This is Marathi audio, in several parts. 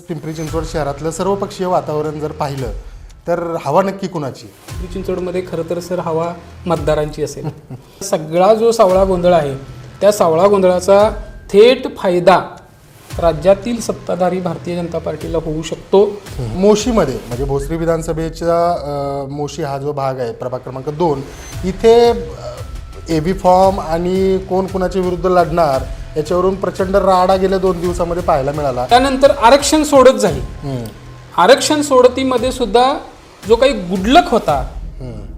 पिंपरी चिंचवड शहरातलं सर्वपक्षीय वातावरण जर पाहिलं तर हवा नक्की कुणाची? पिंपरी चिंचवडमध्ये खरं तर सर हवा मतदारांची असेल. सगळा जो सावळा गोंधळ आहे त्या सावळा गोंधळाचा थेट फायदा राज्यातील सत्ताधारी भारतीय जनता पार्टीला होऊ शकतो. मोशीमध्ये म्हणजे भोसरी विधानसभेचा मोशी हा जो भाग आहे प्रभाग क्रमांक 2 इथे एबी फॉर्म आणि कोण कुणाच्या विरुद्ध लढणार याच्यावरून प्रचंड राडा गेल्या 2 दिवसामध्ये पाहायला मिळाला. त्यानंतर आरक्षण सोडत झाली. आरक्षण सोडतीमध्ये सुद्धा जो काही गुडलक होता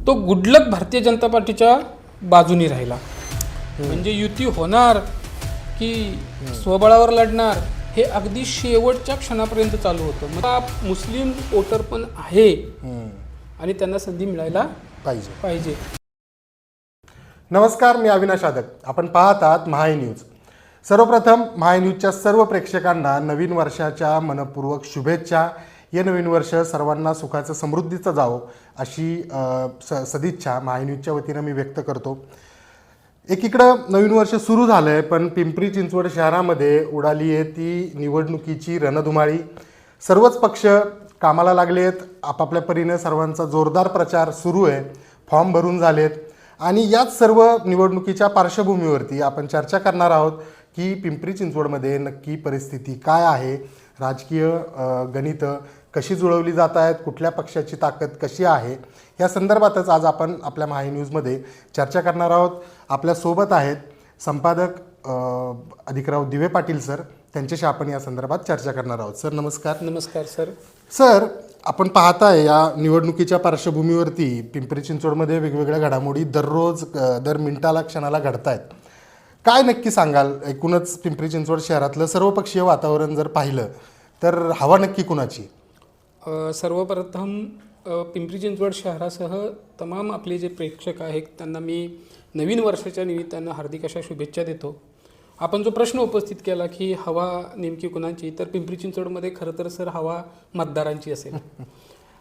तो गुडलक भारतीय जनता पार्टीच्या बाजूनी राहिला. म्हणजे युती होणार की स्वबळावर लढणार हे अगदी शेवटच्या क्षणापर्यंत चालू होतं. मग मुस्लिम वोटर पण आहे आणि त्यांना संधी मिळायला पाहिजे. नमस्कार, मी अविनाश आदक. आपण पाहत आहात महाई न्यूज. सर्वप्रथम महाई न्यूजच्या सर्व प्रेक्षकांना नवीन वर्षाच्या मनपूर्वक शुभेच्छा. हे नवीन वर्ष सर्वांना सुखाचं समृद्धीचं जावो अशी सदिच्छा महाई न्यूजच्या वतीनं मी व्यक्त करतो. एकीकडं नवीन वर्ष सुरू झालं आहे, पण पिंपरी चिंचवड शहरामध्ये उडाली आहे ती निवडणुकीची रणधुमाळी. सर्वच पक्ष कामाला लागले आहेत. आपापल्या परीनं सर्वांचा जोरदार प्रचार सुरू आहे. फॉर्म भरून झालेत आणि याच सर्व निवडणुकीच्या पार्श्वभूमीवरती आपण चर्चा करणार आहोत की पिंपरी चिंचवडमध्ये नक्की परिस्थिती काय आहे, राजकीय गणितं कशी जुळवली जात आहेत, कुठल्या पक्षाची ताकद कशी आहे, या संदर्भातच आज आपण आपल्या महाई न्यूजमध्ये चर्चा करणार आहोत. आपल्यासोबत आहेत संपादक अधिकराव दिवे पाटील सर. त्यांच्याशी आपण या संदर्भात चर्चा करणार आहोत. सर नमस्कार. नमस्कार सर. सर, आपण पाहताय या निवडणुकीच्या पार्श्वभूमीवरती पिंपरी चिंचवडमध्ये वेगवेगळ्या घडामोडी दररोज दर मिनिटाला क्षणाला घडत आहेत. काय नक्की सांगाल? एकूणच पिंपरी चिंचवड शहरातलं सर्वपक्षीय वातावरण जर पाहिलं तर हवा नक्की कुणाची? सर्वप्रथम पिंपरी चिंचवड शहरासह तमाम आपले जे प्रेक्षक आहेत त्यांना मी नवीन वर्षाच्या निमित्तानं हार्दिक अशा शुभेच्छा देतो. आपण जो प्रश्न उपस्थित केला की हवा नेमकी कुणाची, तर पिंपरी चिंचवडमध्ये खरं तर सर हवा मतदारांची असेल.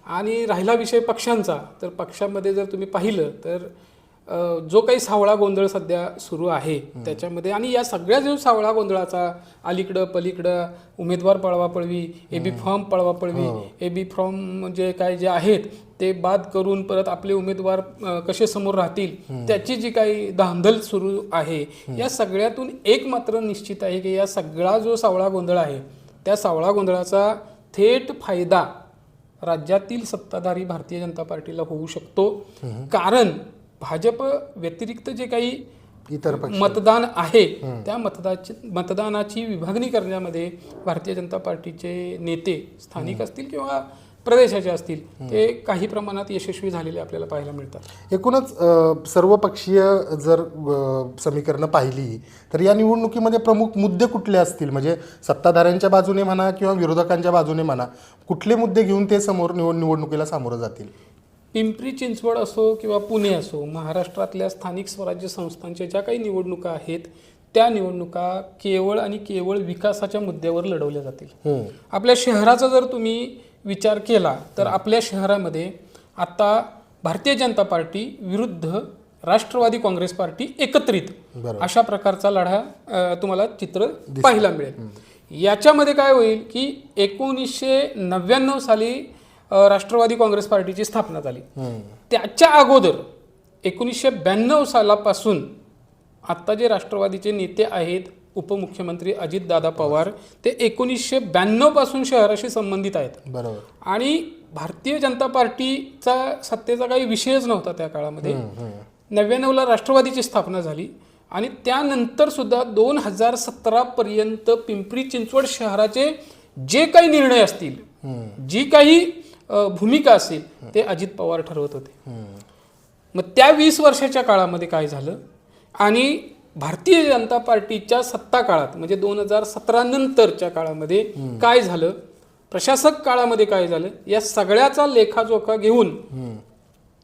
आणि राहिला विषय पक्षांचा, तर पक्षामध्ये जर तुम्ही पाहिलं तर जो काही सावळा गोंधळ सध्या सुरू आहे त्याच्यामध्ये, आणि या सगळ्या जो सावळा गोंधळाचा अलीकडं पलीकडं उमेदवार पळवापळवी, एबी फॉर्म पळवापळवी, एबी फॉर्म म्हणजे काय जे आहेत ते बाद करून परत आपले उमेदवार कसे समोर राहतील त्याची जी काही धांदल सुरू आहे, या सगळ्यातून एक मात्र निश्चित आहे की या सगळा जो सावळा गोंधळ आहे त्या सावळा गोंधळाचा थेट फायदा राज्यातील सत्ताधारी भारतीय जनता पार्टीला होऊ शकतो. कारण भाजप व्यतिरिक्त जे काही इतर मतदान आहे त्या मतदानाची विभागणी करण्यामध्ये भारतीय जनता पार्टीचे नेते स्थानिक असतील किंवा प्रदेशाचे असतील ते काही प्रमाणात यशस्वी झालेले आपल्याला पाहायला मिळतात. एकूणच सर्वपक्षीय जर समीकरणं पाहिली तर या निवडणुकीमध्ये प्रमुख मुद्दे कुठले असतील? म्हणजे सत्ताधाऱ्यांच्या बाजूने म्हणा किंवा विरोधकांच्या बाजूने म्हणा, कुठले मुद्दे घेऊन ते समोर निवडणुकीला सामोरं जातील? पिंपरी चिंचवड असो किंवा पुणे असो, महाराष्ट्रातल्या स्थानिक स्वराज्य संस्थांच्या ज्या काही निवडणुका आहेत त्या निवडणुका केवळ आणि केवळ विकासाच्या मुद्द्यावर लढवल्या जातील. आपल्या शहराचा जर तुम्ही विचार केला तर आपल्या शहरामध्ये आता भारतीय जनता पार्टी विरुद्ध राष्ट्रवादी काँग्रेस पार्टी एकत्रित अशा प्रकारचा लढा तुम्हाला चित्र पाहायला मिळेल. याच्यामध्ये काय होईल की 1999 साली राष्ट्रवादी काँग्रेस पार्टीची स्थापना झाली. त्याच्या अगोदर 1992 सालापासून आता जे राष्ट्रवादीचे नेते आहेत, उपमुख्यमंत्री अजितदादा पवार, ते 1992 पासून शहराशी संबंधित आहेत. बरोबर. आणि भारतीय जनता पार्टीचा सत्तेचा काही विषयच नव्हता त्या काळामध्ये. 99ला राष्ट्रवादीची स्थापना झाली आणि त्यानंतर सुद्धा 2017 पर्यंत पिंपरी चिंचवड शहराचे जे काही निर्णय असतील, जी काही भूमिका असेल ते अजित पवार ठरवत होते. मग त्या 20 वर्षाच्या काळामध्ये काय झालं आणि भारतीय जनता पार्टीच्या सत्ता काळात म्हणजे 2017 नंतरच्या काळामध्ये काय झालं, प्रशासक काळामध्ये काय झालं, या सगळ्याचा लेखाजोखा घेऊन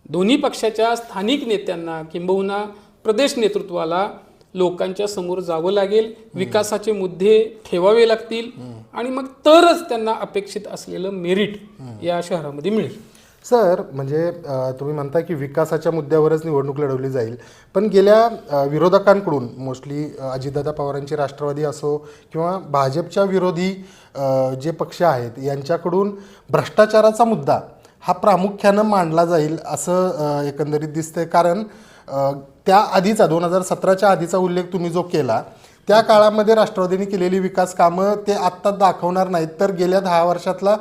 दोन्ही पक्षाच्या स्थानिक नेत्यांना किंबहुना प्रदेश नेतृत्वाला लोकांच्या समोर जावं लागेल, विकासाचे मुद्दे ठेवावे लागतील आणि मग तरच त्यांना अपेक्षित असलेलं मेरिट या शहरामध्ये मिळेल. सर म्हणजे तुम्ही म्हणता की विकासाच्या मुद्द्यावरच निवडणूक लढवली जाईल, पण गेल्या विरोधकांकडून मोस्टली अजितदादा पवारांची राष्ट्रवादी असो किंवा भाजपच्या विरोधी जे पक्ष आहेत यांच्याकडून भ्रष्टाचाराचा मुद्दा हा प्रामुख्यानं मांडला जाईल असं एकंदरीत दिसतंय. कारण त्या आधीचा 2017च्या आधीचा उल्लेख तुम्ही जो केला त्या काळामध्ये राष्ट्रवादीने केलेली विकास कामं ते आत्ता दाखवणार नाहीत, तर गेल्या 10 वर्षातला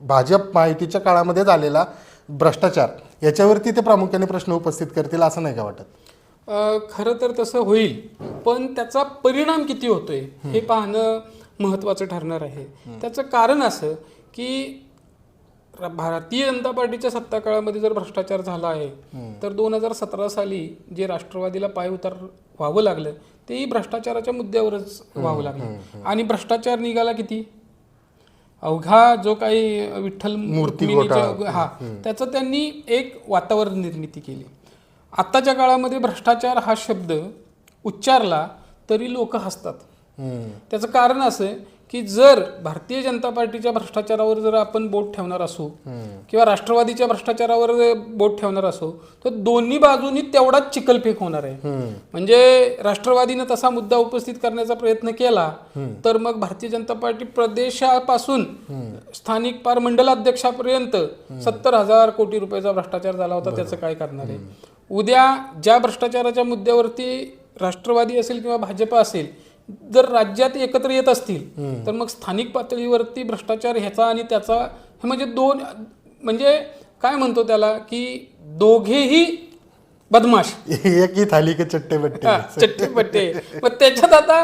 भाजप माहितीच्या काळामध्ये झालेला भ्रष्टाचार याच्यावरती ते प्रामुख्याने प्रश्न उपस्थित करतील असं नाही का वाटत? खरं तर तसं होईल, पण त्याचा परिणाम किती होतोय हे पाहणं महत्त्वाचं ठरणार आहे. त्याचं कारण असं की भारतीय जनता पार्टीच्या सत्ता काळामध्ये जर भ्रष्टाचार झाला आहे तर 2017 साली जे राष्ट्रवादीला पायउतार व्हावं लागलं तेही भ्रष्टाचाराच्या मुद्द्यावरच व्हावं लागलं. आणि भ्रष्टाचार निघाला किती? अवघा जो काही विठ्ठल रुक्मिणीच्या त्याचं त्यांनी एक वातावरण निर्मिती केली. आत्ताच्या काळामध्ये भ्रष्टाचार हा शब्द उच्चारला तरी लोक हसतात. त्याचं कारण असं की जर भारतीय जनता पार्टीच्या भ्रष्टाचारावर जर आपण बोट ठेवणार असू किंवा राष्ट्रवादीच्या भ्रष्टाचारावर बोट ठेवणार असो तर दोन्ही बाजूनी तेवढाच चिखलफेक होणार आहे. म्हणजे राष्ट्रवादीनं तसा मुद्दा उपस्थित करण्याचा प्रयत्न केला तर मग भारतीय जनता पार्टी प्रदेशापासून स्थानिक पार मंडलाध्यक्षापर्यंत 70,000 कोटी रुपयाचा भ्रष्टाचार झाला होता. त्याचं काय करणार आहे? उद्या ज्या भ्रष्टाचाराच्या मुद्द्यावरती राष्ट्रवादी असेल किंवा भाजप असेल जर राज्यात एकत्र येत असतील तर मग स्थानिक पातळीवरती भ्रष्टाचार ह्याचा आणि त्याचा हे म्हणजे दोन म्हणजे काय म्हणतो त्याला की दोघेही बदमाश एक ही थाली के चट्टे बट्टे. मग त्याच्यात आता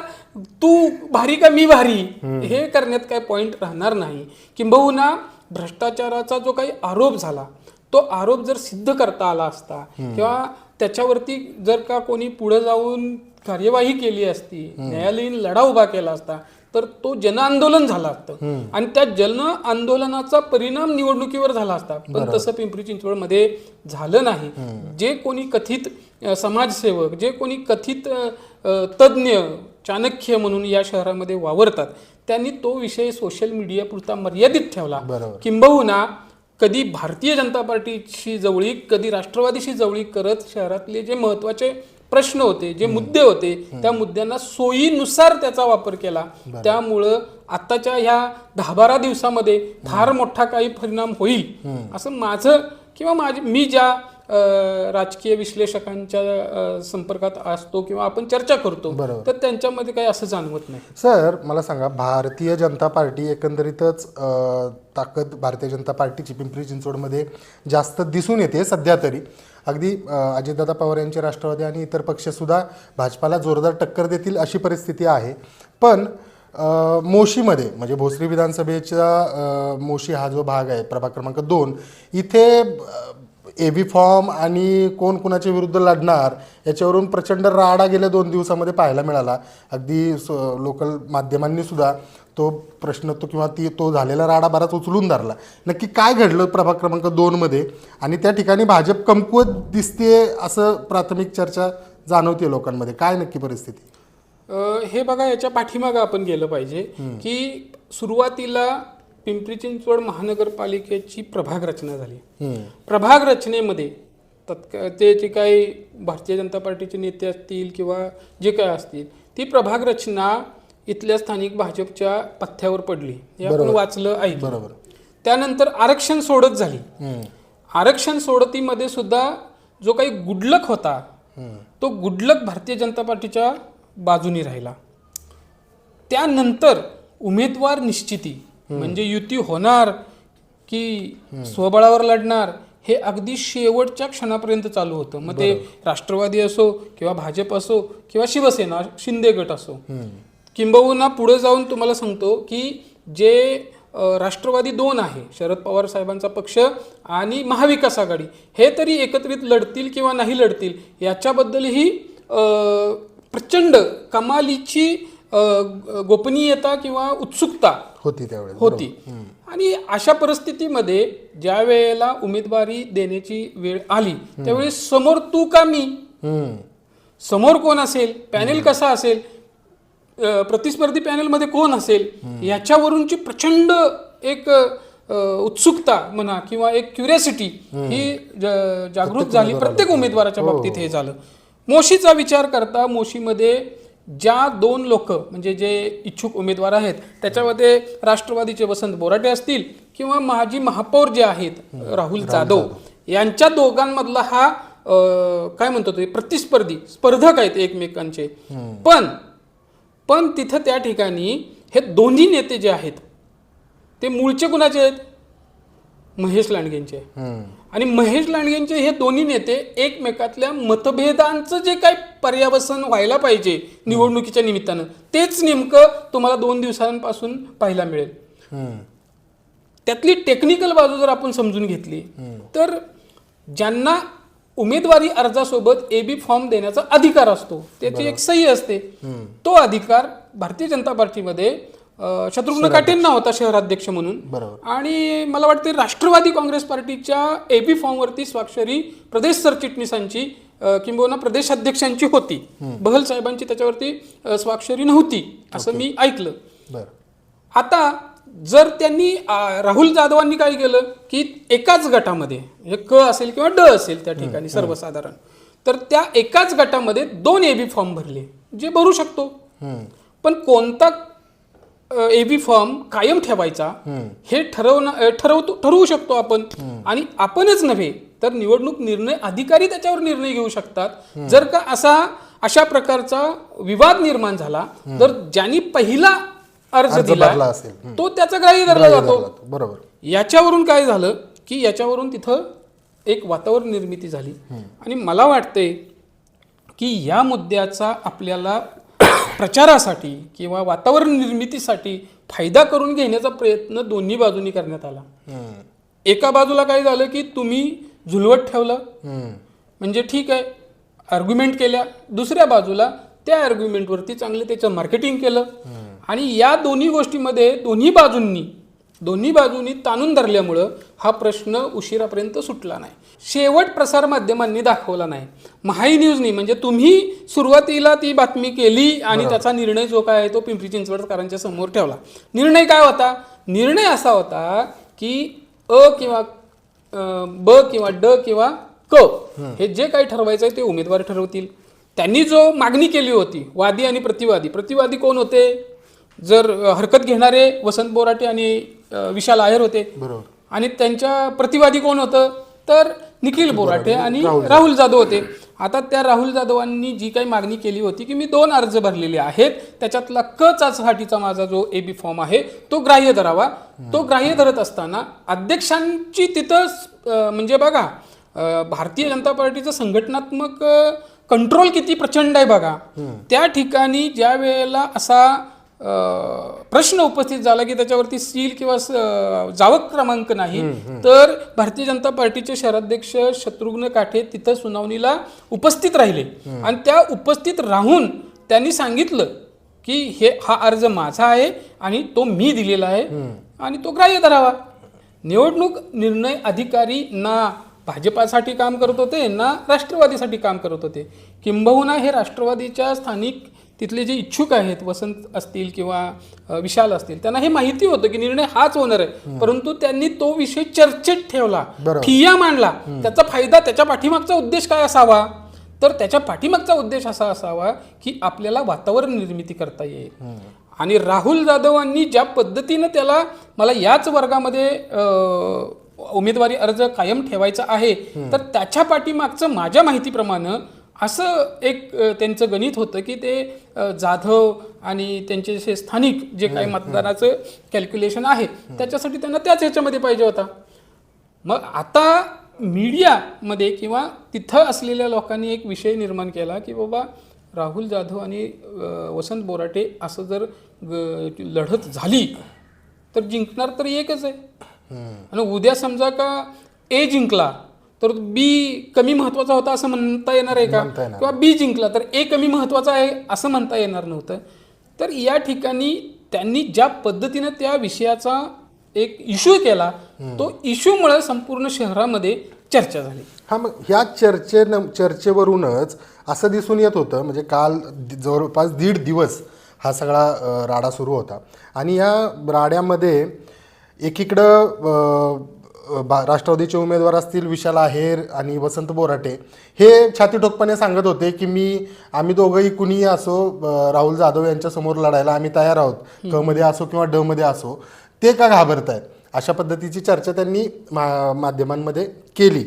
तू भारी का मी भारी हे करण्यात काय पॉइंट राहणार नाही. किंबहुना भ्रष्टाचाराचा जो काही आरोप झाला तो आरोप जर सिद्ध करता आला असता किंवा त्याच्यावरती जर का कोणी पुढे जाऊन कार्यवाही केली असती, न्यायालयीन लढा उभा केला असता तर तो जन आंदोलन झाला असतं आणि त्या जन आंदोलनाचा परिणाम निवडणुकीवर झाला असता. पण तसं पिंपरी चिंचवडमध्ये झालं नाही. जे कोणी कथित समाजसेवक, जे कोणी कथित तज्ज्ञ चाणक्य म्हणून या शहरामध्ये वावरतात त्यांनी तो विषय सोशल मीडिया पुरता मर्यादित ठेवला. किंबहुना कधी भारतीय जनता पार्टीशी जवळीक कधी राष्ट्रवादीशी जवळीक करत शहरातले जे महत्वाचे प्रश्न होते, जे मुद्दे होते त्या मुद्द्यांना सोयीनुसार त्याचा वापर केला. त्यामुळं आत्ताच्या ह्या 10-12 दिवसामध्ये फार मोठा काही परिणाम होईल असं माझं किंवा मी ज्या राजकीय विश्लेषकांच्या संपर्कात असतो किंवा आपण चर्चा करतो तर त्यांच्यामध्ये काही असं जाणवत नाही. सर मला सांगा, भारतीय जनता पार्टी एकंदरीतच ताकद भारतीय जनता पार्टीची पिंपरी चिंचवडमध्ये जास्त दिसून येते सध्या तरी. अगदी अजितदादा पवार यांचे राष्ट्रवादी आणि इतर पक्षसुद्धा भाजपाला जोरदार टक्कर देतील अशी परिस्थिती आहे. पण मोशीमध्ये म्हणजे भोसरी विधानसभेचा मोशी हा जो भाग आहे प्रभाग क्रमांक 2 इथे एबी फॉर्म आणि कोण कुणाच्या विरुद्ध लढणार याच्यावरून प्रचंड राडा गेल्या 2 दिवसामध्ये पाहायला मिळाला. अगदी लोकल माध्यमांनी सुद्धा तो प्रश्न किंवा तो झालेला राडा बराच उचलून धरला. नक्की काय घडलं प्रभाग क्रमांक 2 मध्ये आणि त्या ठिकाणी भाजप कमकुवत दिसते असं प्राथमिक चर्चा जाणवते लोकांमध्ये. काय नक्की परिस्थिती? हे बघा, याच्या पाठीमागं आपण गेलं पाहिजे की सुरुवातीला पिंपरी चिंचवड महानगरपालिकेची प्रभाग रचना झाली. प्रभाग रचनेमध्ये ते जे काही भारतीय जनता पार्टीचे नेते असतील किंवा जे काय असतील ती प्रभाग रचना इथल्या स्थानिक भाजपच्या पथ्यावर पडली हे आपण वाचलं आहे. त्यानंतर आरक्षण सोडत झाली. आरक्षण सोडतीमध्ये सुद्धा जो काही गुडलक होता तो गुडलक भारतीय जनता पार्टीच्या बाजूनी राहिला. त्यानंतर उमेदवार निश्चिती म्हणजे युती होणार की स्वबळावर लढणार हे अगदी शेवटच्या क्षणापर्यंत चालू होतं. मग ते राष्ट्रवादी असो किंवा भाजप असो किंवा शिवसेना शिंदे गट असो. किंबहुना पुढे जाऊन तुम्हाला सांगतो की जे राष्ट्रवादी 2 आहे, शरद पवार साहेबांचा पक्ष आणि महाविकास आघाडी, हे तरी एकत्रित लढतील किंवा नाही लढतील याच्याबद्दलही प्रचंड कमालीची गोपनीयता किंवा उत्सुकता होती. आणि अशा परिस्थितीमध्ये ज्या वेळेला उमेदवारी देण्याची वेळ आली त्यावेळी समोर तू का मी, समोर कोण असेल, पॅनेल कसा असेल, प्रतिस्पर्धी पॅनेलमध्ये कोण असेल याच्यावरूनची प्रचंड एक उत्सुकता म्हणा किंवा एक क्युरियोसिटी ही जागृत झाली प्रत्येक उमेदवाराच्या बाबतीत हे झालं. मोशीचा विचार करता मोशीमध्ये ज्या 2 लोक म्हणजे जे इच्छुक उमेदवार आहेत त्याच्यामध्ये राष्ट्रवादीचे वसंत बोराटे असतील किंवा माजी महापौर जे आहेत राहुल जाधव यांच्या दोघांमधला हा काय म्हणतो ते प्रतिस्पर्धी स्पर्धक आहेत एकमेकांचे. पण तिथं त्या ठिकाणी हे दोन्ही नेते जे आहेत ते मूळचे कुणाचे आहेत? महेश लांडगेंचे. आणि महेश लांडगेंचे हे दोन्ही नेते एकमेकातल्या मतभेदांचं जे काही पर्यावसन व्हायला पाहिजे निवडणुकीच्या निमित्तानं तेच नेमकं तुम्हाला 2 दिवसांपासून पाहायला मिळेल. त्यातली टेक्निकल बाजू जर आपण समजून घेतली तर ज्यांना उमेदवारी अर्जासोबत एबी फॉर्म देण्याचा अधिकार असतो त्याची एक सही असते, तो अधिकार भारतीय जनता पार्टीमध्ये शत्रुघ्न काटेंना होता शहराध्यक्ष म्हणून. आणि मला वाटते राष्ट्रवादी काँग्रेस पार्टीच्या एबी फॉर्मवरती स्वाक्षरी प्रदेश सरचिटणीसांची किंबहुना प्रदेशाध्यक्षांची होती. बहल साहेबांची त्याच्यावरती स्वाक्षरी नव्हती असं मी ऐकलं. आता जर त्यांनी राहुल जाधवांनी काय केलं की एकाच गटामध्ये क असेल किंवा ड असेल त्या ठिकाणी सर्वसाधारण तर त्या एकाच गटामध्ये 2 एबी फॉर्म भरले जे भरू शकतो. पण कोणता एबी फॉर्म कायम ठेवायचा हे ठरवू शकतो आपण. आणि आपणच नव्हे तर निवडणूक निर्णय अधिकारी त्याच्यावर निर्णय घेऊ शकतात. जर का अशा प्रकारचा विवाद निर्माण झाला तर ज्यांनी पहिला अर्ज दिला तो त्याचा ग्राह्य धरला जातो. बरोबर. याच्यावरून काय झालं की याच्यावरून तिथं एक वातावरण निर्मिती झाली. आणि मला वाटते की या मुद्द्याचा आपल्याला प्रचारासाठी किंवा वातावरण निर्मितीसाठी फायदा करून घेण्याचा प्रयत्न दोन्ही बाजूंनी करण्यात आला. एका बाजूला काय झालं की तुम्ही झुलवत ठेवलं म्हणजे ठीक आहे आर्ग्युमेंट केल्या, दुसऱ्या बाजूला त्या आर्ग्युमेंटवरती चांगलं त्याचं मार्केटिंग केलं. आणि या दोन्ही गोष्टीमध्ये दोन्ही बाजूंनी ताणून धरल्यामुळं हा प्रश्न उशिरापर्यंत सुटला नाही. शेवट प्रसारमाध्यमांनी दाखवला नाही, महाई न्यूजनी. म्हणजे तुम्ही सुरुवातीला ती बातमी केली आणि त्याचा निर्णय जो काय आहे तो पिंपरी चिंचवडकरांच्या समोर ठेवला. निर्णय काय होता? निर्णय असा होता की अ किंवा ब किंवा ड किंवा क हे जे काही ठरवायचं आहे ते उमेदवार ठरवतील. त्यांनी जो मागणी केली होती वादी आणि प्रतिवादी कोण होते? जर हरकत घेणारे वसंत बोराटे आणि विशाल आयर होते. आणि त्यांच्या प्रतिवादी कोण होतं? तर निखिल बोराटे आणि राहुल जाधव होते. आता त्या राहुल जाधवांनी जी काही मागणी केली होती की मी 2 अर्ज भरलेले आहेत त्याच्यातला क साठीचा माझा जो एबी फॉर्म आहे तो ग्राह्य धरावा. तो ग्राह्य धरत असताना अध्यक्षांची तिथं म्हणजे बघा भारतीय जनता पार्टीचं संघटनात्मक कंट्रोल किती प्रचंड आहे बघा. त्या ठिकाणी ज्या वेळेला असा प्रश्न उपस्थित झाला की त्याच्यावरती सील किंवा जावक क्रमांक नाही तर भारतीय जनता पार्टीचे शहराध्यक्ष शत्रुघ्न काटे तिथं सुनावणीला उपस्थित राहिले. आणि त्या उपस्थित राहून त्यांनी सांगितलं की हा अर्ज माझा आहे आणि तो मी दिलेला आहे आणि तो ग्राह्य धरावा. निवडणूक निर्णय अधिकारी ना भाजपासाठी काम करत होते ना राष्ट्रवादीसाठी काम करत होते. किंबहुना हे राष्ट्रवादीच्या स्थानिक तिथले जे इच्छुक आहेत वसंत असतील किंवा विशाल असतील त्यांना हे माहिती होतं की निर्णय हाच होणार आहे. परंतु त्यांनी तो विषय चर्चेत ठेवला, ठिय्या मांडला. त्याचा फायदा त्याच्या पाठीमागचा उद्देश काय असावा? तर त्याच्या पाठीमागचा उद्देश असा असावा की आपल्याला वातावरण निर्मिती करता येईल. आणि राहुल जाधवांनी ज्या पद्धतीनं त्याला मला याच वर्गामध्ये उमेदवारी अर्ज कायम ठेवायचा आहे तर त्याच्या पाठीमागचं माझ्या माहितीप्रमाणे असं एक त्यांचं गणित होतं की ते जाधव आणि त्यांचे जे स्थानिक जे काही मतदानाचं कॅल्क्युलेशन आहे त्याच्यासाठी त्यांना त्याच ह्याच्यामध्ये पाहिजे होता. मग आता मीडियामध्ये किंवा तिथं असलेल्या लोकांनी एक विषय निर्माण केला की बाबा राहुल जाधव आणि वसंत बोराटे असं जर लढत झाली तर जिंकणार तर एकच आहे. आणि उद्या समजा का ए जिंकला तर बी कमी महत्वाचा होता असं म्हणता येणार आहे का? किंवा बी जिंकला तर ए कमी महत्वाचा आहे असं म्हणता येणार नव्हतं. तर या ठिकाणी त्यांनी ज्या पद्धतीनं त्या विषयाचा एक इश्यू केला तो इश्यूमुळे संपूर्ण शहरामध्ये चर्चा झाली. हा, मग ह्या चर्चेवरूनच असं दिसून येत होतं म्हणजे काल जवळपास 1.5 दिवस हा सगळा राडा सुरू होता. आणि या राड्यामध्ये एकीकडं राष्ट्रवादीचे उमेदवार असतील विशाल आहेर आणि वसंत बोराटे हे छाती ठोकपणे सांगत होते की आम्ही दोघंही कुणीही असो राहुल जाधव यांच्या समोर लढायला आम्ही तयार आहोत, क मध्ये असो किंवा ड मध्ये असो, ते का घाबरतायत, अशा पद्धतीची चर्चा त्यांनी माध्यमांमध्ये केली.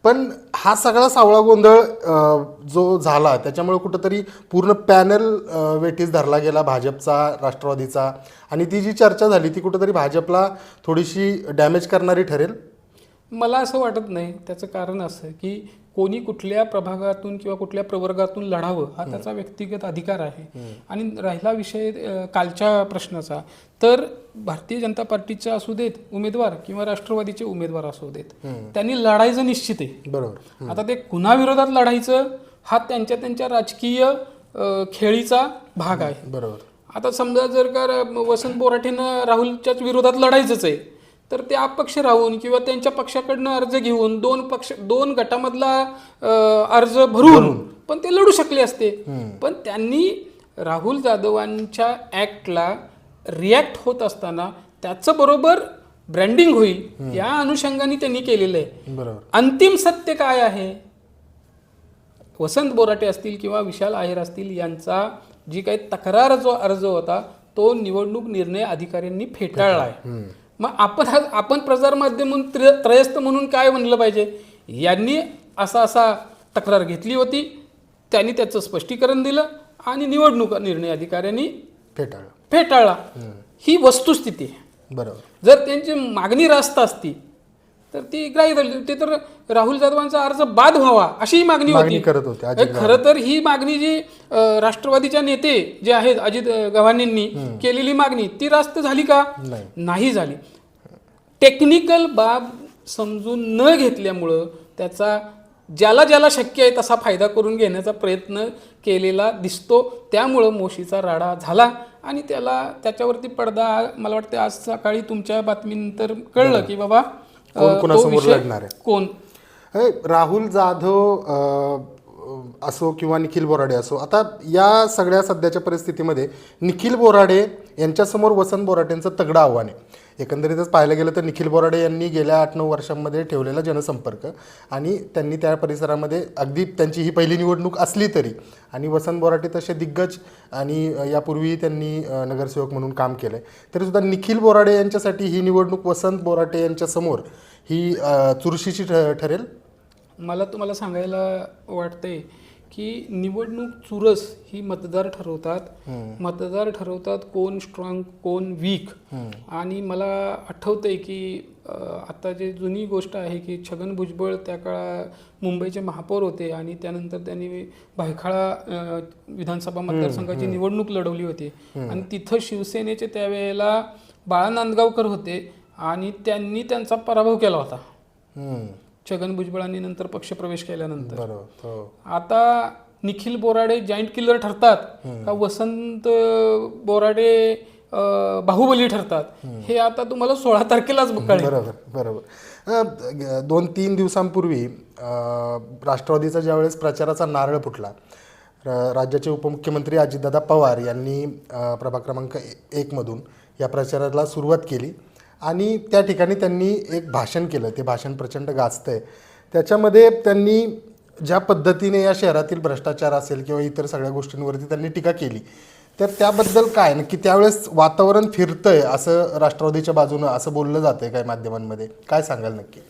पण हा सगळा सावळा गोंधळ जो झाला त्याच्यामुळे कुठंतरी पूर्ण पॅनल वेठीस धरला गेला भाजपचा, राष्ट्रवादीचा, आणि ती जी चर्चा झाली ती कुठंतरी भाजपला थोडीशी डॅमेज करणारी ठरेल. मला असं वाटत नाही. त्याचं कारण असं की कोणी कुठल्या प्रभागातून किंवा कुठल्या प्रवर्गातून लढावं हा त्याचा व्यक्तिगत अधिकार आहे. आणि राहिला विषय कालच्या प्रश्नाचा, तर भारतीय जनता पार्टीचा असू देत उमेदवार किंवा राष्ट्रवादीचे उमेदवार असू देत, त्यांनी लढायचं निश्चित आहे. बरोबर. आता ते कुणाविरोधात लढायचं हा त्यांच्या राजकीय खेळीचा भाग आहे. बरोबर. आता समजा जर का वसंत बोराटेनं राहुलच्याच विरोधात लढायचंच आहे, तर ते अपक्ष राहून किंवा त्यांच्या पक्षाकडनं अर्ज घेऊन दोन गटामधला अर्ज भरून पण ते लढू शकले असते. पण त्यांनी राहुल जाधवांच्या ऍक्टला रिॲक्ट होत असताना त्याचं बरोबर ब्रँडिंग होईल या अनुषंगाने त्यांनी केलेलं आहे. बरोबर. अंतिम सत्य काय आहे, वसंत बोराटे असतील किंवा विशाल आहेर असतील यांचा जी काही तक्रार जो अर्ज होता तो निवडणूक निर्णय अधिकाऱ्यांनी फेटाळला आहे. मग आपण प्रसार माध्यम त्रयस्थ म्हणून काय म्हणलं पाहिजे, यांनी असा तक्रार घेतली होती, त्यांनी त्याचं स्पष्टीकरण दिलं आणि निवडणूक निर्णय अधिकाऱ्यांनी फेटाळला. ही वस्तुस्थिती आहे. बरोबर. जर त्यांची मागणी रास्त असती तर ती ग्राह्य धरली. ते तर राहुल जाधवांचा अर्ज बाद व्हावा अशी मागणी होती. खरं तर ही मागणी जी राष्ट्रवादीच्या नेते जे आहेत अजित गव्हाणेंनी केलेली मागणी ती रास्त झाली का? नाही झाली. टेक्निकल बाब समजून न घेतल्यामुळं त्याचा ज्याला शक्य आहे तसा फायदा करून घेण्याचा प्रयत्न केलेला दिसतो. त्यामुळं मोशीचा राडा झाला आणि त्याच्यावरती पडदा मला वाटतं आज सकाळी तुमच्या बातमीनंतर कळलं की बाबा कोणासमोर लढणार आहे. कोण राहुल जाधव असो किंवा निखिल बोराडे असो, आता या सगळ्या सध्याच्या परिस्थितीमध्ये निखिल बोराडे यांच्यासमोर वसंत बोराटेंचं तगडं आव्हान आहे. एकंदरीतच पाहायला गेलं तर निखिल बोराडे यांनी गेल्या 8-9 वर्षांमध्ये ठेवलेला जनसंपर्क आणि त्यांनी त्या परिसरामध्ये अगदी त्यांची ही पहिली निवडणूक असली तरी, आणि वसंत बोराटे तसे दिग्गज आणि यापूर्वी त्यांनी नगरसेवक म्हणून काम केलं आहे, तरीसुद्धा निखिल बोराडे यांच्यासाठी ही निवडणूक वसंत बोराटे यांच्यासमोर ही चुरशीची ठरेल. मला तुम्हाला सांगायला वाटतंय की निवडणूक चुरस ही मतदार ठरवतात कोण स्ट्रॉंग कोण वीक. आणि मला आठवतंय की आता जे जुनी गोष्ट आहे की छगन भुजबळ त्या काळात मुंबईचे महापौर होते आणि त्यानंतर त्यांनी भायखळा विधानसभा मतदारसंघाची निवडणूक लढवली होती आणि तिथं शिवसेनेचे त्यावेळेला बाळा नांदगावकर होते आणि त्यांनी त्यांचा पराभव केला होता छगन भुजबळांनी नंतर पक्षप्रवेश केल्यानंतर. आता निखिल बोराडे जॉईंट किलर ठरतात का वसंत बोराडे बाहुबली ठरतात हे आता तुम्हाला 16 तारखेलाच कळेल. बरोबर. 2-3 दिवसांपूर्वी राष्ट्रवादीचा ज्यावेळेस प्रचाराचा नारळ फुटला, राज्याचे उपमुख्यमंत्री अजितदादा पवार यांनी प्रभाग क्रमांक 1 मधून या प्रचाराला सुरुवात केली आणि त्या ठिकाणी त्यांनी एक भाषण केलं. ते भाषण प्रचंड गाजतंय. त्याच्यामध्ये त्यांनी ज्या पद्धतीने या शहरातील भ्रष्टाचार असेल किंवा इतर सगळ्या गोष्टींवरती त्यांनी टीका केली, तर त्याबद्दल काय नक्की त्यावेळेस वातावरण फिरतंय असं राष्ट्रवादीच्या बाजूनं असं बोललं जातंय काय माध्यमांमध्ये, काय सांगाल नक्की?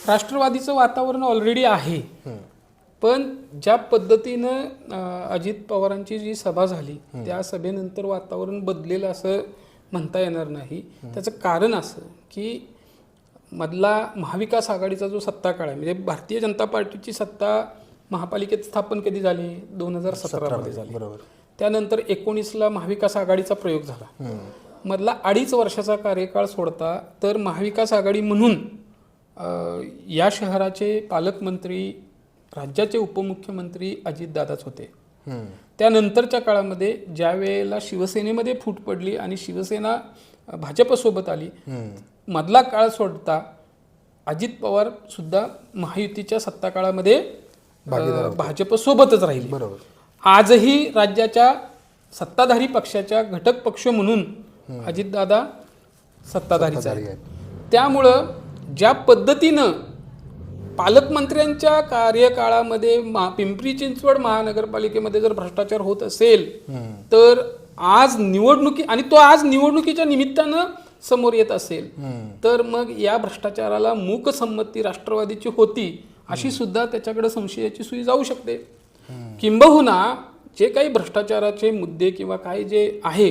राष्ट्रवादीचं वातावरण ऑलरेडी आहे, पण ज्या पद्धतीनं अजित पवारांची जी सभा झाली त्या सभेनंतर वातावरण बदलेलं असं म्हणता येणार नाही. त्याचं कारण असं की मधला महाविकास आघाडीचा जो सत्ता काळ आहे, म्हणजे भारतीय जनता पार्टीची सत्ता महापालिकेत स्थापन कधी झाली? 2017 मध्ये झाली. बरोबर. त्यानंतर 19ला महाविकास आघाडीचा प्रयोग झाला. मधला 2.5 वर्षाचा कार्यकाळ सोडता तर महाविकास आघाडी म्हणून या शहराचे पालकमंत्री, राज्याचे उपमुख्यमंत्री अजितदादाच होते. त्यानंतरच्या काळामध्ये ज्या वेळेला शिवसेनेमध्ये फूट पडली आणि शिवसेना भाजपसोबत आली, मधला काळ सोडता अजित पवार सुद्धा महायुतीच्या सत्ता काळामध्ये भाजपसोबतच राहिले. बरोबर. आजही राज्याच्या सत्ताधारी पक्षाच्या घटक पक्ष म्हणून अजितदादा सत्ताधारीच आहेत. त्यामुळं ज्या पद्धतीनं पालकमंत्र्यांच्या कार्यकाळामध्ये पिंपरी चिंचवड महानगरपालिकेमध्ये जर भ्रष्टाचार होत असेल तर आज निवडणुकीच्या निमित्तानं समोर येत असेल तर मग या भ्रष्टाचाराला मूकसंमती राष्ट्रवादीची होती अशी सुद्धा त्याच्याकडे संशयाची सुई जाऊ शकते. किंबहुना जे काही भ्रष्टाचाराचे मुद्दे किंवा काही जे आहे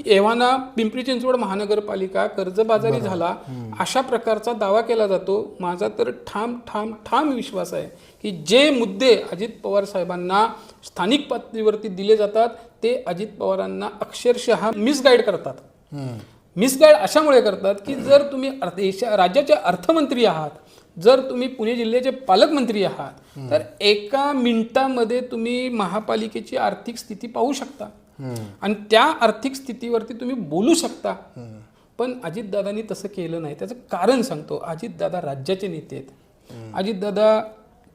एव्हाना पिंपरी चिंचवड महानगरपालिका कर्जबाजारी झाला अशा प्रकारचा दावा केला जातो. माझा तर ठाम विश्वास आहे की जे मुद्दे अजित पवार साहेबांना स्थानिक पातळीवरती दिले जातात ते अजित पवारांना अक्षरशः मिसगाईड करतात. मिसगाईड अशामुळे करतात की जर तुम्ही राज्याचे अर्थमंत्री आहात, जर तुम्ही पुणे जिल्ह्याचे पालकमंत्री आहात तर एका मिनिटामध्ये तुम्ही महापालिकेची आर्थिक स्थिती पाहू शकता आणि त्या आर्थिक स्थितीवरती तुम्ही बोलू शकता. पण अजितदादांनी तसं केलं नाही. त्याचं कारण सांगतो. अजितदादा राज्याचे नेते आहेत. अजितदादा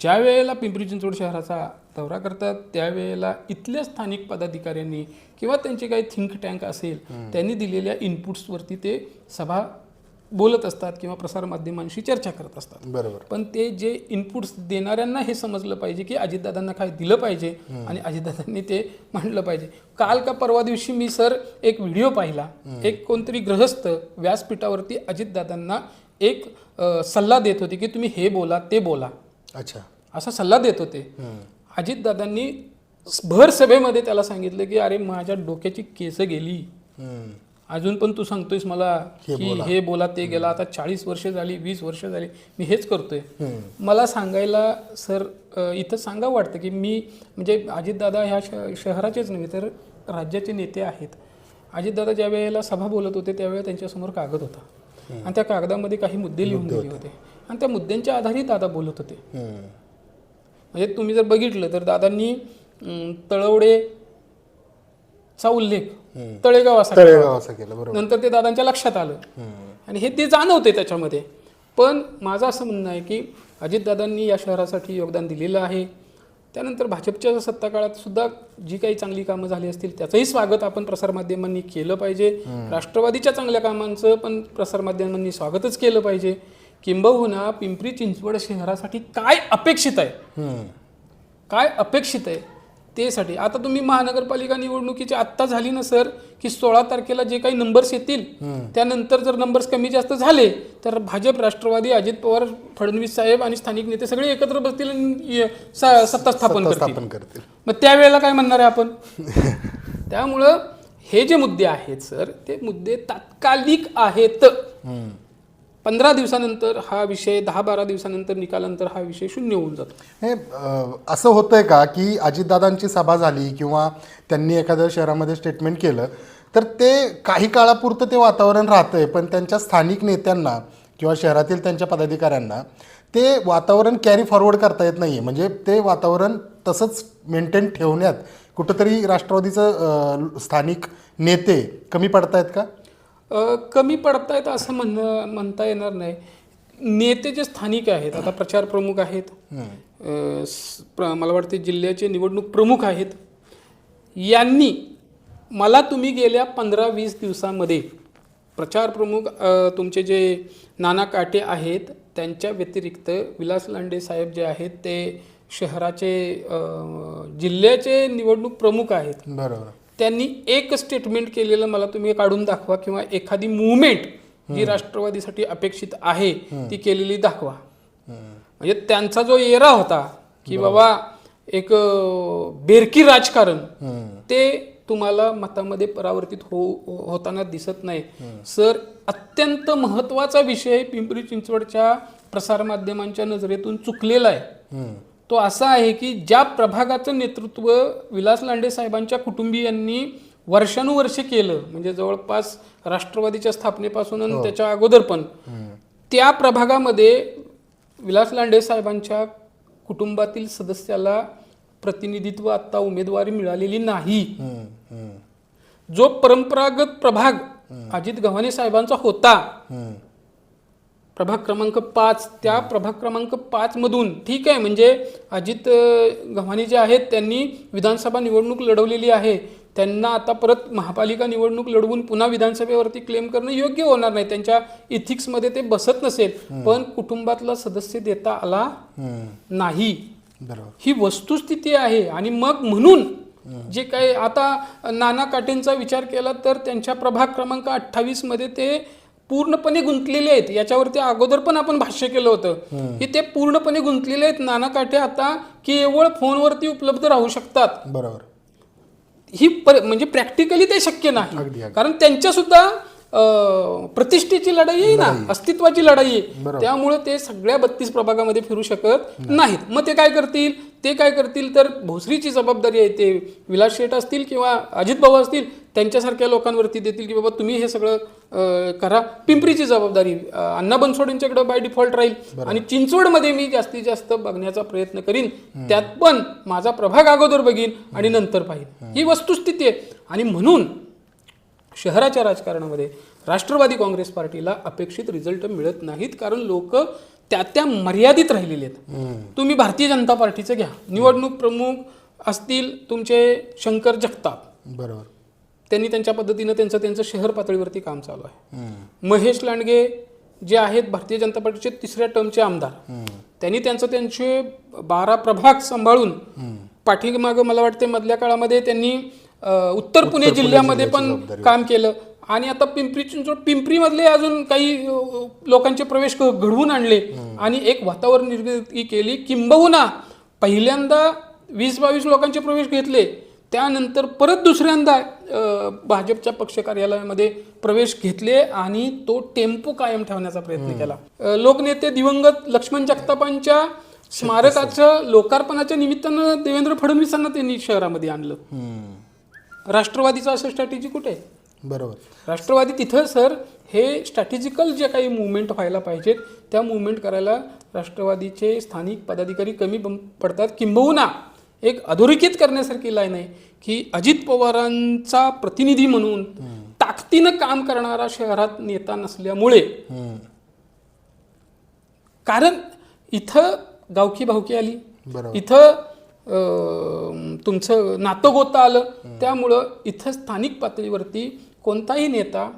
ज्या वेळेला पिंपरी चिंचवड शहराचा दौरा करतात त्यावेळेला इथल्या स्थानिक पदाधिकाऱ्यांनी किंवा त्यांचे काही थिंक टँक असेल त्यांनी दिलेल्या इनपुट्सवरती ते सभा बोलत असतात किंवा प्रसारमाध्यमांशी चर्चा करत असतात. बरोबर. पण ते जे इनपुट्स देणाऱ्यांना हे समजलं पाहिजे की अजितदादांना काय दिलं पाहिजे आणि अजितदादांनी ते मांडलं पाहिजे. काल का परवा दिवशी मी एक व्हिडिओ पाहिला. एक कोणतरी गृहस्थ व्यासपीठावरती अजितदादांना एक सल्ला देत होते की तुम्ही हे बोला ते बोला. अच्छा. असा सल्ला देत होते. अजितदादांनी भर सभेमध्ये त्याला सांगितलं की अरे माझ्या डोक्याची केस गेली, अजून पण तू सांगतोयस मला की हे बोला ते गेला. आता 40 वर्ष झाली, 20 वर्ष झाली मी हेच करतोय. मला सांगायला इथं सांगावं वाटतं की मी म्हणजे अजितदादा ह्या शहराचेच नव्हे तर राज्याचे नेते आहेत. अजितदादा ज्या वेळेला सभा बोलत होते त्यावेळेला त्यांच्यासमोर कागद होता आणि त्या कागदामध्ये काही मुद्दे लिहून दिले होते आणि त्या मुद्द्यांच्या आधारे दादा बोलत होते. म्हणजे तुम्ही जर बघितलं तर दादांनी तळवडेचा उल्लेख तळेगाव असा केला. बरोबर. नंतर ते दादांच्या लक्षात आलं आणि हे ते जाणवते त्याच्यामध्ये. पण माझं असं म्हणणं आहे की अजितदादांनी या शहरासाठी योगदान दिलेलं आहे. त्यानंतर भाजपच्या सत्ता काळात सुद्धा जी काही चांगली कामं झाली असतील त्याचंही स्वागत आपण प्रसारमाध्यमांनी केलं पाहिजे. राष्ट्रवादीच्या चांगल्या कामांचं पण प्रसारमाध्यमांनी स्वागतच केलं पाहिजे. किंबहुना पिंपरी चिंचवड शहरासाठी काय अपेक्षित आहे तेसाठी आता तुम्ही महानगरपालिका निवडणुकीची आत्ता झाली ना की 16 तारखेला जे काही नंबर्स येतील त्यानंतर जर नंबर्स कमी जास्त झाले तर भाजप, राष्ट्रवादी, अजित पवार, फडणवीस साहेब आणि स्थानिक नेते सगळे एकत्र बसतील आणि सत्ता स्थापन करतील. मग त्यावेळेला काय म्हणणार आहे आपण? त्यामुळं हे जे मुद्दे आहेत ते मुद्दे तात्कालिक आहेत. 15 दिवसानंतर हा विषय 10-12 दिवसानंतर निकालानंतर हा विषय शून्य होऊन जातो. हे असं होतंय का की अजितदादांची सभा झाली किंवा त्यांनी एखाद्या शहरामध्ये स्टेटमेंट केलं तर ते काही काळापुरतं ते वातावरण राहतंय पण त्यांच्या स्थानिक नेत्यांना किंवा शहरातील त्यांच्या पदाधिकाऱ्यांना ते वातावरण कॅरी फॉरवर्ड करता येत नाही आहे. म्हणजे ते वातावरण तसंच मेंटेन ठेवण्यात कुठंतरी राष्ट्रवादीचं स्थानिक नेते कमी पडतायत का? कमी पडतायत असं म्हणता येणार नाही. नेते जे स्थानिक आहेत आता प्रचार प्रमुख आहेत, मला वाटते जिल्ह्याचे निवडणूक प्रमुख आहेत, यांनी मला तुम्ही गेल्या 15-20 दिवसामध्ये प्रचार प्रमुख तुमचे जे नाना काटे आहेत त्यांच्या व्यतिरिक्त विलास लांडे साहेब जे आहेत ते शहराचे जिल्ह्याचे निवडणूक प्रमुख आहेत. बरोबर. त्यांनी एक स्टेटमेंट केलेलं मला तुम्ही काढून दाखवा किंवा एखादी मुवमेंट जी राष्ट्रवादीसाठी अपेक्षित आहे ती केलेली दाखवा. म्हणजे त्यांचा जो एरा होता की बाबा एक बेरकी राजकारण ते तुम्हाला मतामध्ये परावर्तित होताना दिसत नाही. अत्यंत महत्त्वाचा विषय पिंपरी चिंचवडच्या प्रसारमाध्यमांच्या नजरेतून चुकलेला आहे. तो असा आहे की ज्या प्रभागाचं नेतृत्व विलास लांडे साहेबांच्या कुटुंबियांनी वर्षानुवर्षे केलं म्हणजे जवळपास राष्ट्रवादीच्या स्थापनेपासून आणि त्याच्या अगोदर पण त्या प्रभागामध्ये विलास लांडे साहेबांच्या कुटुंबातील सदस्याला प्रतिनिधित्व आता उमेदवारी मिळालेली नाही. जो परंपरागत प्रभाग अजित गव्हाणे साहेबांचा होता प्रभाग क्रमांक 5 त्या प्रभाग क्रमांक 5 मधून ठीक आहे म्हणजे अजित गव्हाणे जे आहेत त्यांनी विधानसभा निवडणूक लढवलेली आहे त्यांना आता परत महापालिका निवडणूक लढवून पुन्हा विधानसभेवरती क्लेम करणं योग्य होणार नाही, त्यांच्या इथिक्समध्ये ते बसत नसेल. पण कुटुंबातला सदस्य देता आला नाही, बरोबर. ही वस्तुस्थिती आहे. आणि मग म्हणून जे काही आता नाना काटेंचा विचार केला तर त्यांच्या प्रभाग क्रमांक 28 मध्ये ते पूर्णपणे गुंतलेले आहेत. याच्यावरती अगोदर पण आपण भाष्य केलं होतं की ते पूर्णपणे गुंतलेले आहेत. नाना काटे आता केवळ फोनवरती उपलब्ध राहू शकतात. बरोबर. ही म्हणजे प्रॅक्टिकली ते शक्य नाही, अगदी. कारण त्यांच्या सुद्धा प्रतिष्ठेची लढाई आहे ना, अस्तित्वाची लढाई आहे. त्यामुळे ते सगळ्या 32 प्रभागामध्ये फिरू शकत नाहीत. मग ते काय करतील तर भोसरीची जबाबदारी आहे ते विलास शेठ असतील किंवा अजित भाऊ असतील त्यांच्यासारख्या लोकांवरती देतील की बाबा तुम्ही हे सगळं करा. पिंपरीची जबाबदारी अण्णा बनसोडेंच्याकडे बाय डिफॉल्ट राहील. आणि चिंचवडमध्ये मी जास्तीत जास्त बघण्याचा प्रयत्न करीन, त्यात पण माझा प्रभाग अगोदर बघीन आणि नंतर पाहिन. ही वस्तुस्थिती आहे. आणि म्हणून शहराच्या राजकारणामध्ये राष्ट्रवादी काँग्रेस पार्टीला अपेक्षित रिझल्ट मिळत नाहीत, कारण लोक त्या मर्यादित राहिलेले आहेत. तुम्ही भारतीय जनता पार्टीचं घ्या, निवडणूक प्रमुख असतील तुमचे शंकर जगताप, बरोबर, त्यांनी त्यांच्या पद्धतीनं त्यांचं शहर पातळीवरती काम चालू आहे. महेश लांडगे जे आहेत भारतीय जनता पार्टीचे 3ऱ्या टर्मचे आमदार, त्यांनी त्यांचे 12 प्रभाग सांभाळून पाठीमागं मला वाटते मधल्या काळामध्ये त्यांनी उत्तर पुणे जिल्ह्यामध्ये पण काम केलं. आणि आता पिंपरीमधले अजून काही लोकांचे प्रवेश घडवून आणले आणि एक वातावरण निर्मिती केली. किंबहुना पहिल्यांदा 20-22 लोकांचे प्रवेश घेतले, त्यानंतर परत दुसऱ्यांदा भाजपच्या पक्ष कार्यालयामध्ये प्रवेश घेतले आणि तो टेम्पो कायम ठेवण्याचा प्रयत्न केला. लोकनेते दिवंगत लक्ष्मण जगतापांच्या स्मारकाचं लोकार्पणाच्या निमित्तानं देवेंद्र फडणवीसांना त्यांनी शहरामध्ये आणलं. राष्ट्रवादीचं असं स्ट्रॅटेजी कुठे आहे? बरोबर. राष्ट्रवादी तिथं सर हे स्ट्रॅटेजिकल जे काही मुवमेंट व्हायला पाहिजेत त्या मुवमेंट करायला राष्ट्रवादीचे स्थानिक पदाधिकारी कमी पडतात. किंबहुना एक अधोरेखित करण्यासारखी लाईन आहे की अजित पवारांचा प्रतिनिधी म्हणून ताकदीनं काम करणारा शहरात नेता नसल्यामुळे, कारण इथं गावकी भावकी आली, इथं तुमचं नातं गोता आलं, त्यामुळं इथं स्थानिक पातळीवरती कोणताही नेता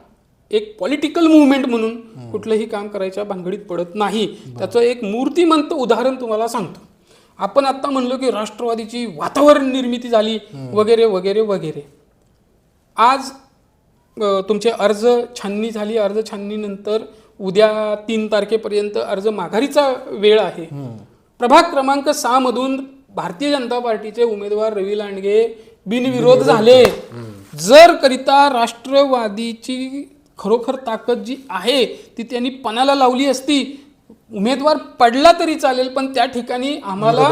एक पॉलिटिकल मुवमेंट म्हणून कुठलंही काम करायच्या भानगडीत पडत नाही. त्याचं एक मूर्तिमंत उदाहरण तुम्हाला सांगतो. आपण आता म्हणलो की राष्ट्रवादीची वातावरण निर्मिती झाली वगैरे वगैरे वगैरे. आज तुमचे अर्ज छाननी झाली, अर्ज छाननीनंतर उद्या 3 तारखेपर्यंत अर्ज माघारीचा वेळ आहे. प्रभाग क्रमांक 6 मधून भारतीय जनता पार्टीचे उमेदवार रवी लांडगे बिनविरोध झाले. जर करिता राष्ट्रवादीची खरोखर ताकद जी आहे ती त्यांनी पणाला लावली असती, उमेदवार पडला तरी चालेल पण त्या ठिकाणी आम्हाला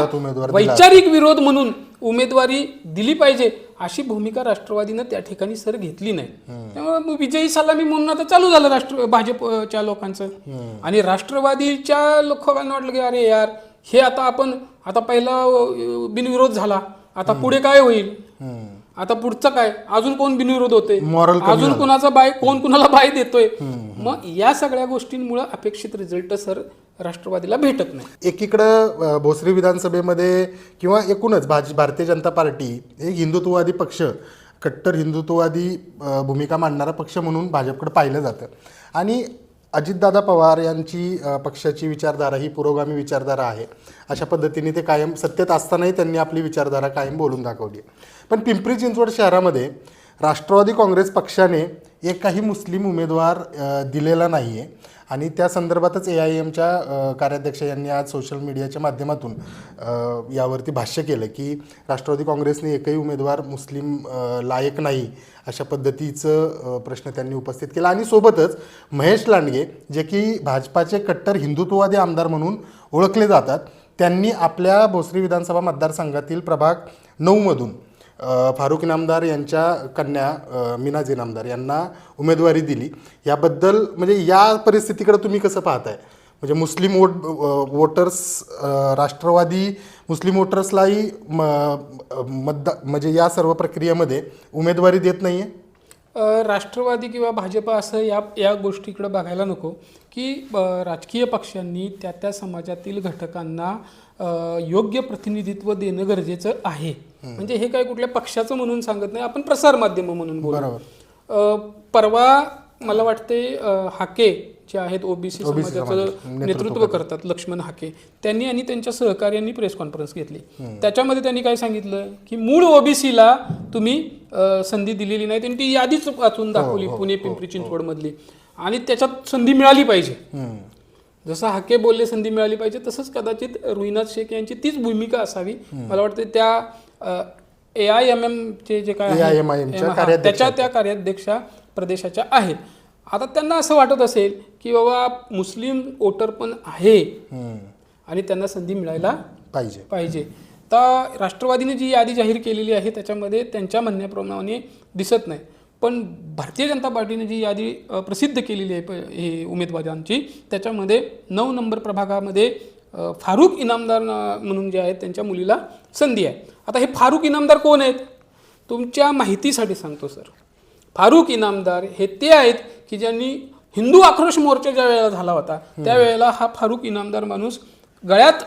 वैचारिक विरोध म्हणून उमेदवारी दिली पाहिजे अशी भूमिका राष्ट्रवादीनं त्या ठिकाणी सर घेतली नाही. त्यामुळे विजयी सलामी म्हणून आता चालू झालं भाजपच्या लोकांचं. आणि राष्ट्रवादीच्या लोकांना वाटलं की अरे यार हे आता पहिला बिनविरोध झाला, आता पुढे काय होईल, आता पुढचं काय, अजून कोण बिनविरोध होते, अजून कोणाचा कोण कुणाला बाय देतोय. मग या सगळ्या गोष्टींमुळे अपेक्षित रिझल्ट सर राष्ट्रवादीला भेटत नाही. एकीकडं भोसरी विधानसभेमध्ये किंवा एकूणच भारतीय जनता पार्टी एक हिंदुत्ववादी पक्ष, कट्टर हिंदुत्ववादी भूमिका मांडणारा पक्ष म्हणून भाजपकडे पाहिलं जातं. आणि अजितदादा पवार यांची पक्षाची विचारधारा ही पुरोगामी विचारधारा आहे. अशा पद्धतीने ते कायम सत्तेत असतानाही त्यांनी आपली विचारधारा कायम बोलून दाखवली. पण पिंपरी चिंचवड शहरामध्ये राष्ट्रवादी काँग्रेस पक्षाने एकही मुस्लिम उमेदवार दिलेला नाही आहे. आणि त्या संदर्भातच AIMच्या कार्याध्यक्ष यांनी आज सोशल मीडियाच्या माध्यमातून यावरती भाष्य केलं की राष्ट्रवादी काँग्रेसने एकही उमेदवार मुस्लिम लायक नाही अशा पद्धतीचं प्रश्न त्यांनी उपस्थित केला. आणि सोबतच महेश लांडगे जे की भाजपाचे कट्टर हिंदुत्ववादी आमदार म्हणून ओळखले जातात, त्यांनी आपल्या भोसरी विधानसभा मतदारसंघातील प्रभाग 9 मधून फारुख इनामदार यांच्या कन्या मीनाजी इनामदार यांना उमेदवारी दिली. याबद्दल म्हणजे या परिस्थितीकडे तुम्ही कसं पाहताय? म्हणजे मुस्लिम वोटर्स राष्ट्रवादी मुस्लिम वोटर्सलाही म्हणजे या सर्व प्रक्रियेमध्ये उमेदवारी देत नाहीये. राष्ट्रवादी किंवा भाजपा असं या गोष्टीकडे बघायला नको की राजकीय पक्षांनी त्या समाजातील घटकांना योग्य प्रतिनिधित्व देणं गरजेचं आहे. म्हणजे हे काय कुठल्या पक्षाचं म्हणून सांगत नाही, आपण प्रसारमाध्यम म्हणून बोलू. परवा मला वाटते हाके जे आहेत ओबीसी समाजाचं नेतृत्व करतात, लक्ष्मण हाके, त्यांनी आणि त्यांच्या सहकार्यांनी प्रेस कॉन्फरन्स घेतली. त्याच्यामध्ये त्यांनी काय सांगितलं की मूळ ओबीसीला तुम्ही संधी दिलेली नाही. त्यांनी ती यादीच वाचून दाखवली पुणे पिंपरी चिंचवड मधली, आणि त्याच्यात संधी मिळाली पाहिजे. जसं हाके बोलले संधी मिळाली पाहिजे, तसंच कदाचित रुईनाथ शेख यांची तीच भूमिका असावी. मला वाटतं त्या AIMM चे जे काय त्याच्या त्या कार्याध्यक्षा प्रदेशाच्या आहेत. आता त्यांना असं वाटत असेल की बाबा मुस्लिम वोटर पण आहे आणि त्यांना संधी मिळायला पाहिजे. तर राष्ट्रवादीने जी यादी जाहीर केलेली आहे त्याच्यामध्ये त्यांच्या म्हणण्याप्रमाणे दिसत नाही, पण भारतीय जनता पार्टीने जी यादी प्रसिद्ध केलेली आहे हे उमेदवारांची, त्याच्यामध्ये 9 नंबर प्रभागामध्ये फारुख इनामदार म्हणून जे आहेत त्यांच्या मुलीला संधी आहे. आता हे फारुख इनामदार कोण आहेत? तुमच्या माहितीसाठी सांगतो सर. फारुख इनामदार हे ते आहेत की ज्यांनी हिंदू आक्रोश मोर्चा ज्या वेळेला झाला होता त्यावेळेला हा फारुख इनामदार माणूस गळ्यात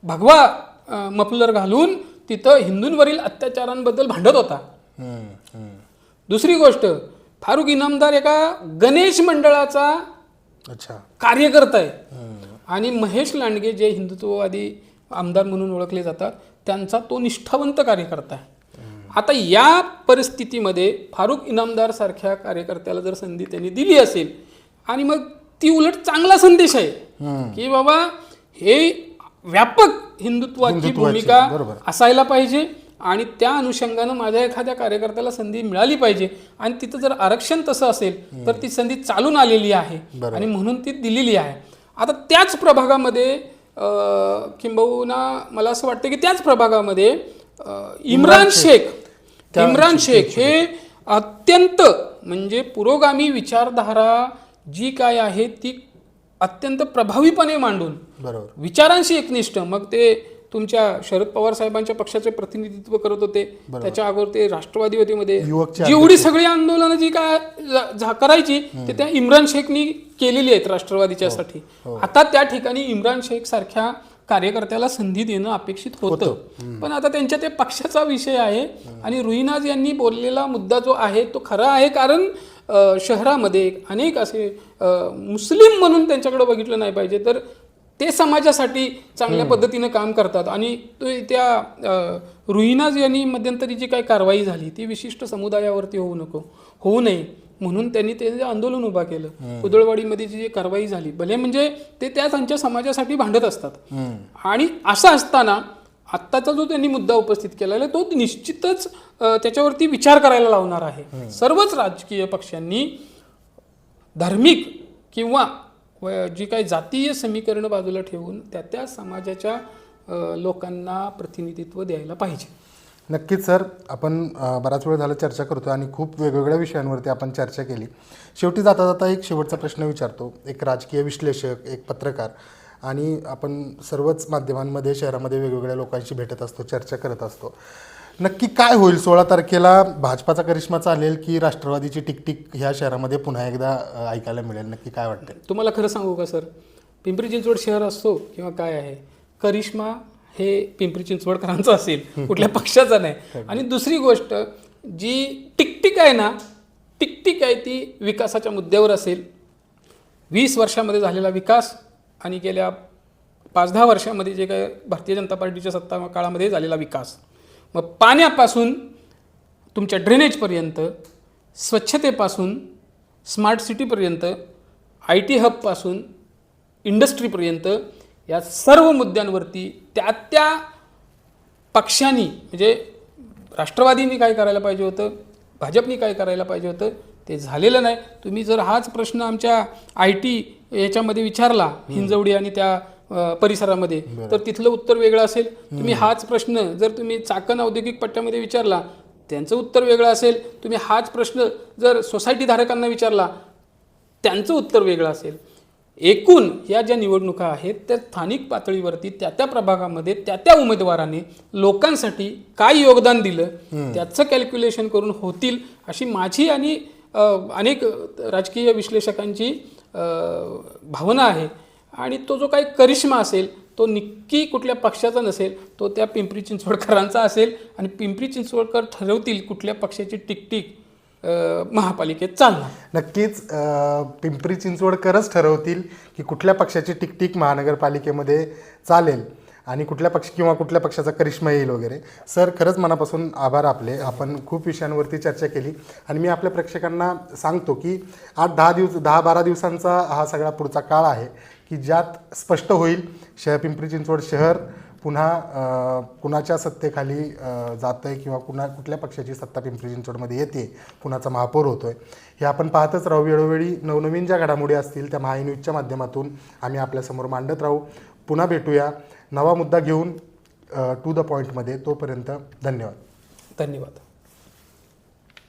भगवा मफलर घालून तिथं हिंदूंवरील अत्याचारांबद्दल भांडत होता. दुसरी गोष्ट, फारुख इनामदार एका गणेश मंडळाचा कार्यकर्ता आहे, आणि महेश लांडगे जे हिंदुत्ववादी आमदार म्हणून ओळखले जातात त्यांचा तो निष्ठावंत कार्यकर्ता आहे. आता या परिस्थितीमध्ये फारुख इनामदार सारख्या कार्यकर्त्याला जर संधी त्यांनी दिली असेल, आणि मग ती उलट चांगला संदेश आहे की बाबा हे व्यापक हिंदुत्वाची भूमिका असायला पाहिजे, आणि त्या अनुषंगानं माझ्या एखाद्या कार्यकर्त्याला संधी मिळाली पाहिजे, आणि तिथं जर आरक्षण तसं असेल तर ती संधी चालून आलेली आहे आणि म्हणून ती दिलेली आहे. आता त्याच प्रभागामध्ये किंबहुना मला असं वाटतं की त्याच प्रभागामध्ये इम्रान शेख हे अत्यंत म्हणजे पुरोगामी विचारधारा जी काय आहे ती अत्यंत प्रभावीपणे मांडून विचारांशी एकनिष्ठ, मग ते तुमच्या शरद पवार साहेबांच्या पक्षाचे प्रतिनिधित्व करत होते, त्याच्या अगोदर ते राष्ट्रवादी होते मध्ये, जेवढी सगळी आंदोलनं जी काय करायची ते त्या इम्रान शेखनी केलेली आहेत राष्ट्रवादीच्यासाठी. आता त्या ठिकाणी इम्रान शेख सारख्या कार्यकर्त्याला संधी देणं अपेक्षित होतं, पण आता त्यांच्या ते पक्षाचा विषय आहे. आणि रुईनाज यांनी बोललेला मुद्दा जो आहे तो खरा आहे, कारण शहरामध्ये अनेक असे मुस्लिम म्हणून त्यांच्याकडे बघितलं नाही पाहिजे, तर ते समाजासाठी चांगल्या पद्धतीनं काम करतात. आणि त्या रुईनाज यांनी मध्यंतरी जी काही कारवाई झाली ती विशिष्ट समुदायावरती होऊ नये म्हणून त्यांनी ते आंदोलन उभा केलं. कुदळवाडीमध्ये जी कारवाई झाली, भले म्हणजे ते त्या त्यांच्या समाजासाठी भांडत असतात, आणि असं असताना आत्ताचा जो त्यांनी मुद्दा उपस्थित केलेला आहे तो निश्चितच त्याच्यावरती विचार करायला लावणार आहे. सर्वच राजकीय पक्षांनी धार्मिक किंवा जी काही जातीय समीकरणं बाजूला ठेवून त्या समाजाच्या लोकांना प्रतिनिधित्व द्यायला पाहिजे. नक्कीच सर, आपण बराच वेळ झाला चर्चा करतो आणि खूप वेगवेगळ्या विषयांवरती आपण चर्चा केली. शेवटी जाता जाता एक शेवटचा प्रश्न विचारतो. एक राजकीय विश्लेषक, एक पत्रकार, आणि आपण सर्वच माध्यमांमध्ये शहरामध्ये वेगवेगळ्या लोकांशी भेटत असतो, चर्चा करत असतो. नक्की काय होईल 16 तारखेला? भाजपाचा करिश्मा चालेल की राष्ट्रवादीची टिकटिक ह्या शहरामध्ये पुन्हा एकदा ऐकायला मिळेल? नक्की काय वाटतं? तुम्हाला खरं सांगू का सर, पिंपरी चिंचवड शहर असतो किंवा काय आहे, करिश्मा हे पिंपरी चिंचवडकरांचं असेल, कुठल्या पक्षाचा नाही. आणि दुसरी गोष्ट, जी टिकटिक आहे ना, टिकटिक आहे ती विकासाच्या मुद्द्यावर असेल. 20 वर्षामध्ये झालेला विकास आणि गेल्या 5-10 वर्षामध्ये जे काय भारतीय जनता पार्टीच्या सत्ता काळामध्ये झालेला विकास, मग पाण्यापासून तुमच्या ड्रेनेजपर्यंत, स्वच्छतेपासून स्मार्ट सिटीपर्यंत, IT हबपासून इंडस्ट्रीपर्यंत, या सर्व मुद्द्यांवरती त्या पक्षांनी म्हणजे राष्ट्रवादींनी काय करायला पाहिजे होतं, भाजपनी काय करायला पाहिजे होतं, ते झालेलं नाही. तुम्ही जर हाच प्रश्न आमच्या IT याच्यामध्ये विचारला, हिंजवडी आणि त्या परिसरामध्ये, तर तिथलं उत्तर वेगळं असेल. तुम्ही हाच प्रश्न जर तुम्ही चाकण औद्योगिक पट्ट्यामध्ये विचारला, त्यांचं उत्तर वेगळं असेल. तुम्ही हाच प्रश्न जर सोसायटी धारकांना विचारला, त्यांचं उत्तर वेगळं असेल. एकूण या ज्या निवडणुका आहेत त्या स्थानिक पातळीवरती त्या त्या प्रभागामध्ये त्या त्या उमेदवाराने लोकांसाठी काय योगदान दिलं त्याचं कॅल्क्युलेशन करून होतील अशी माझी आणि अनेक राजकीय विश्लेषकांची भावना आहे. आणि तो जो काही करिश्मा असेल तो नक्की कुठल्या पक्षाचा नसेल, तो त्या पिंपरी चिंचवडकरांचा असेल आणि पिंपरी चिंचवडकर ठरवतील कुठल्या पक्षाची टिकटिक महापालिकेत चालणार. नक्कीच पिंपरी चिंचवडकरच ठरवतील की कुठल्या पक्षाची टिकटिक महानगरपालिकेमध्ये चालेल आणि कुठल्या पक्ष किंवा कुठल्या पक्षाचा करिश्मा येईल वगैरे. सर, खरंच मनापासून आभार आपले. आपण खूप विषयांवरती चर्चा केली आणि मी आपल्या प्रेक्षकांना सांगतो की 10-12 दिवसांचा हा सगळा पुढचा काळ आहे की ज्यात स्पष्ट होईल पिंपरी चिंचवड शहर पुन्हा कुणाच्या सत्तेखाली जातं आहे किंवा कुठल्या पक्षाची सत्ता पिंपरी चिंचवडमध्ये येते, कुणाचा महापौर होतो आहे, हे आपण पाहतच राहू. वेळोवेळी नवनवीन ज्या घडामोडी असतील त्या महाई न्यूजच्या माध्यमातून आम्ही आपल्यासमोर मांडत राहू. पुन्हा भेटूया नवा मुद्दा घेऊन टू द पॉईंटमध्ये. तोपर्यंत धन्यवाद. धन्यवाद.